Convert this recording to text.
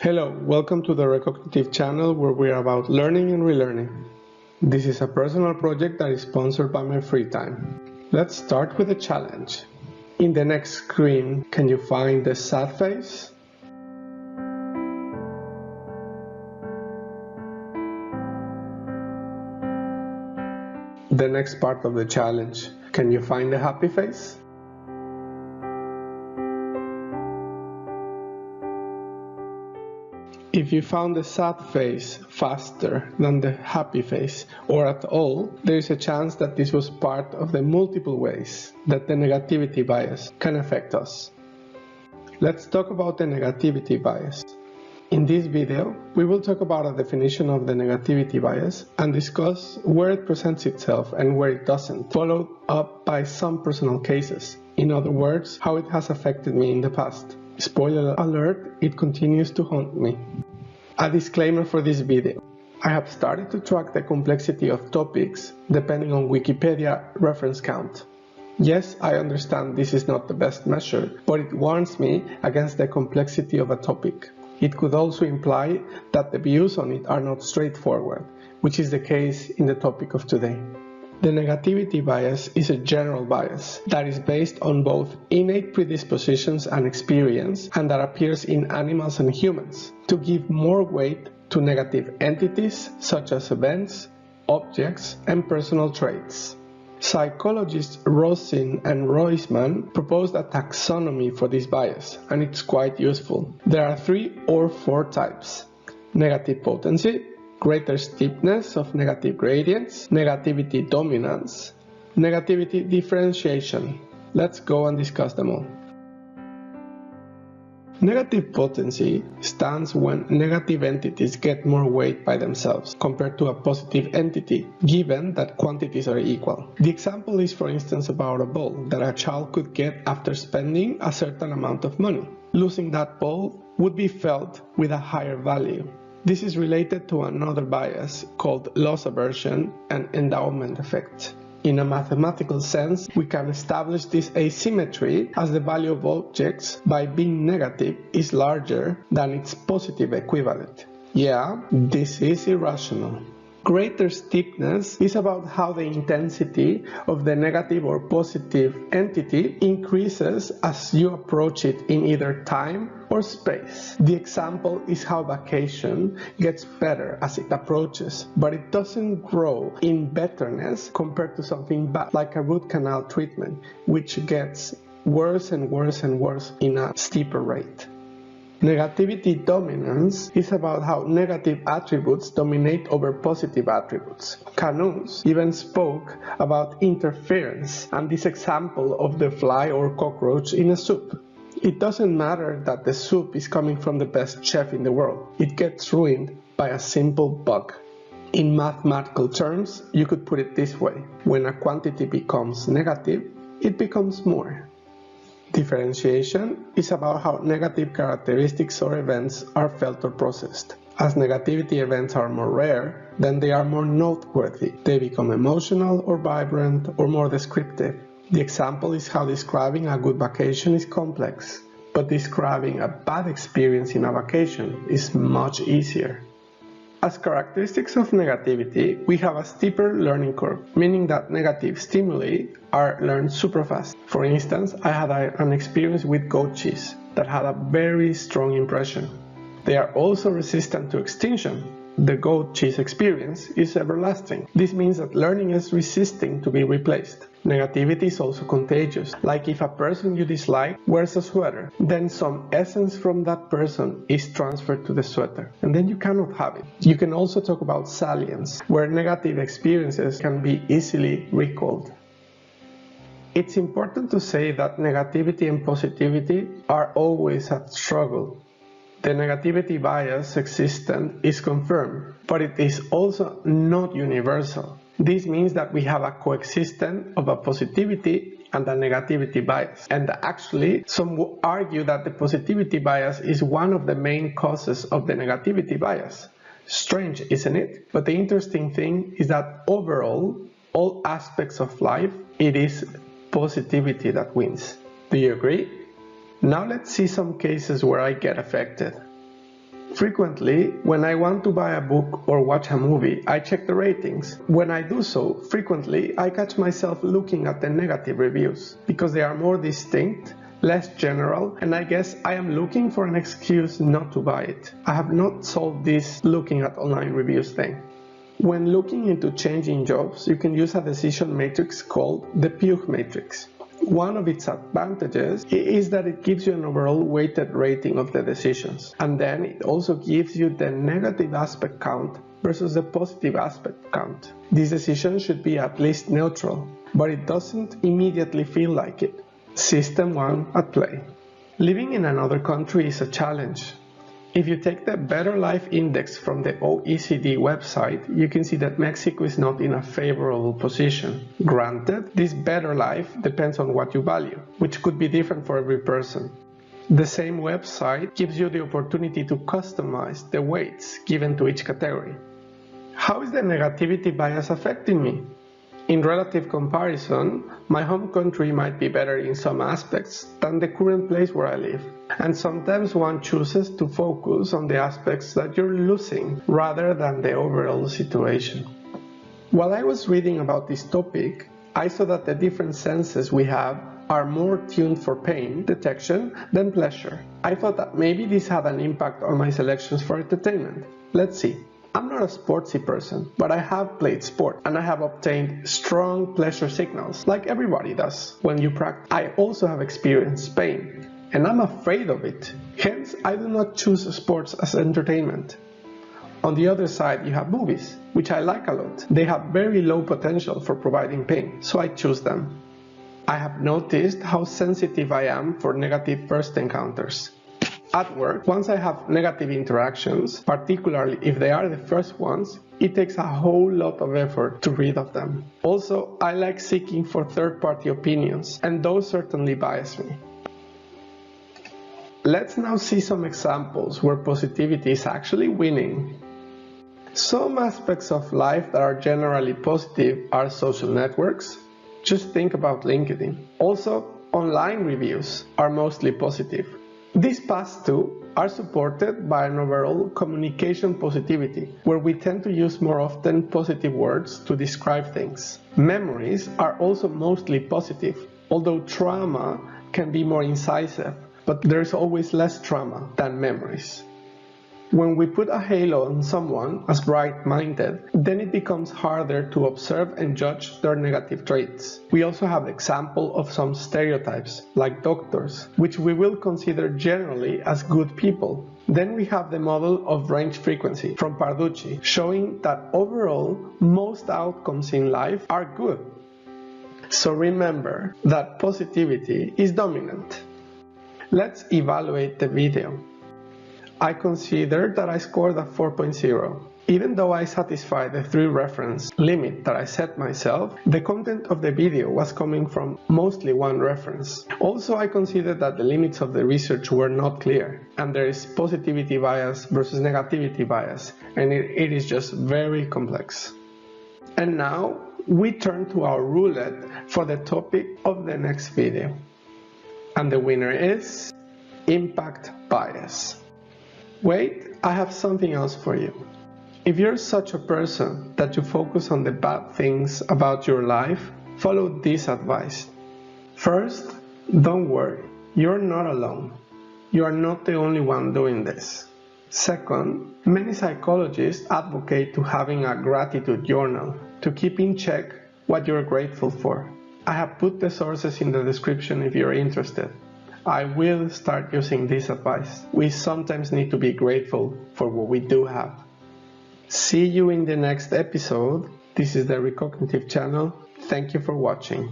Hello, welcome to the Recognitive channel where we are about learning and relearning. This is a personal project that is sponsored by my free time. Let's start with a challenge. In the next screen, can you find the sad face? The next part of the challenge, can you find the happy face? If you found the sad face faster than the happy face, or at all, there is a chance that this was part of the multiple ways that the negativity bias can affect us. Let's talk about the negativity bias. In this video, we will talk about a definition of the negativity bias and discuss where it presents itself and where it doesn't, followed up by some personal cases. In other words, how it has affected me in the past. Spoiler alert, it continues to haunt me. A disclaimer for this video. I have started to track the complexity of topics depending on Wikipedia reference count. Yes, I understand this is not the best measure, but it warns me against the complexity of a topic. It could also imply that the views on it are not straightforward, which is the case in the topic of today. The negativity bias is a general bias that is based on both innate predispositions and experience and that appears in animals and humans to give more weight to negative entities such as events, objects, and personal traits. Psychologists Rosin and Roisman proposed a taxonomy for this bias, and it's quite useful. There are 3 or 4 types: negative potency, greater steepness of negative gradients, negativity dominance, negativity differentiation. Let's go and discuss them all. Negative potency stands when negative entities get more weight by themselves compared to a positive entity, given that quantities are equal. The example is, for instance, about a ball that a child could get after spending a certain amount of money. Losing that ball would be felt with a higher value. This is related to another bias called loss aversion and endowment effect. In a mathematical sense, we can establish this asymmetry as the value of objects by being negative is larger than its positive equivalent. Yeah, this is irrational. Greater steepness is about how the intensity of the negative or positive entity increases as you approach it in either time or space. The example is how vacation gets better as it approaches, but it doesn't grow in betterness compared to something bad, like a root canal treatment, which gets worse and worse and worse in a steeper rate. Negativity dominance is about how negative attributes dominate over positive attributes. Canus even spoke about interference and this example of the fly or cockroach in a soup. It doesn't matter that the soup is coming from the best chef in the world. It gets ruined by a simple bug. In mathematical terms, you could put it this way. When a quantity becomes negative, it becomes more. Differentiation is about how negative characteristics or events are felt or processed. As negativity events are more rare, then they are more noteworthy. They become emotional or vibrant or more descriptive. The example is how describing a good vacation is complex, but describing a bad experience in a vacation is much easier. As characteristics of negativity, we have a steeper learning curve, meaning that negative stimuli are learned super fast. For instance, I had an experience with goat cheese that had a very strong impression. They are also resistant to extinction. The goat cheese experience is everlasting. This means that learning is resisting to be replaced. Negativity is also contagious, like if a person you dislike wears a sweater, then some essence from that person is transferred to the sweater, and then you cannot have it. You can also talk about salience, where negative experiences can be easily recalled. It's important to say that negativity and positivity are always a struggle. The negativity bias existent is confirmed, but it is also not universal. This means that we have a coexistence of a positivity and a negativity bias. And actually, some will argue that the positivity bias is one of the main causes of the negativity bias. Strange, isn't it? But the interesting thing is that overall, all aspects of life, it is positivity that wins. Do you agree? Now let's see some cases where I get affected. Frequently, when I want to buy a book or watch a movie, I check the ratings. When I do so, frequently I catch myself looking at the negative reviews, because they are more distinct, less general, and I guess I am looking for an excuse not to buy it. I have not solved this looking at online reviews thing. When looking into changing jobs, you can use a decision matrix called the Pugh matrix. One of its advantages is that it gives you an overall weighted rating of the decisions, and then it also gives you the negative aspect count versus the positive aspect count. This decision should be at least neutral, but it doesn't immediately feel like it. System 1 at play. Living in another country is a challenge. If you take the Better Life Index from the OECD website, you can see that Mexico is not in a favorable position. Granted, this better life depends on what you value, which could be different for every person. The same website gives you the opportunity to customize the weights given to each category. How is the negativity bias affecting me? In relative comparison, my home country might be better in some aspects than the current place where I live. And sometimes one chooses to focus on the aspects that you're losing rather than the overall situation. While I was reading about this topic, I saw that the different senses we have are more tuned for pain detection than pleasure. I thought that maybe this had an impact on my selections for entertainment. Let's see. I'm not a sportsy person, but I have played sport and I have obtained strong pleasure signals, like everybody does when you practice. I also have experienced pain, and I'm afraid of it. Hence, I do not choose sports as entertainment. On the other side, you have movies, which I like a lot. They have very low potential for providing pain, so I choose them. I have noticed how sensitive I am for negative first encounters. At work, once I have negative interactions, particularly if they are the first ones, it takes a whole lot of effort to rid of them. Also, I like seeking for third-party opinions, and those certainly bias me. Let's now see some examples where positivity is actually winning. Some aspects of life that are generally positive are social networks. Just think about LinkedIn. Also, online reviews are mostly positive. These past two are supported by an overall communication positivity, where we tend to use more often positive words to describe things. Memories are also mostly positive, although trauma can be more incisive, but there is always less trauma than memories. When we put a halo on someone as bright-minded, then it becomes harder to observe and judge their negative traits. We also have the example of some stereotypes, like doctors, which we will consider generally as good people. Then we have the model of range frequency from Parducci, showing that overall, most outcomes in life are good. So remember that positivity is dominant. Let's evaluate the video. I consider that I scored a 4.0. Even though I satisfied the 3 reference limit that I set myself, the content of the video was coming from mostly one reference. Also, I considered that the limits of the research were not clear, and there is positivity bias versus negativity bias, and it is just very complex. And now, we turn to our roulette for the topic of the next video. And the winner is impact bias. Wait, I have something else for you. If you're such a person that you focus on the bad things about your life, follow this advice. First, don't worry, you're not alone. You are not the only one doing this. Second, many psychologists advocate to having a gratitude journal to keep in check what you're grateful for. I have put the sources in the description if you're interested. I will start using this advice. We sometimes need to be grateful for what we do have. See you in the next episode. This is the Recognitive channel. Thank you for watching.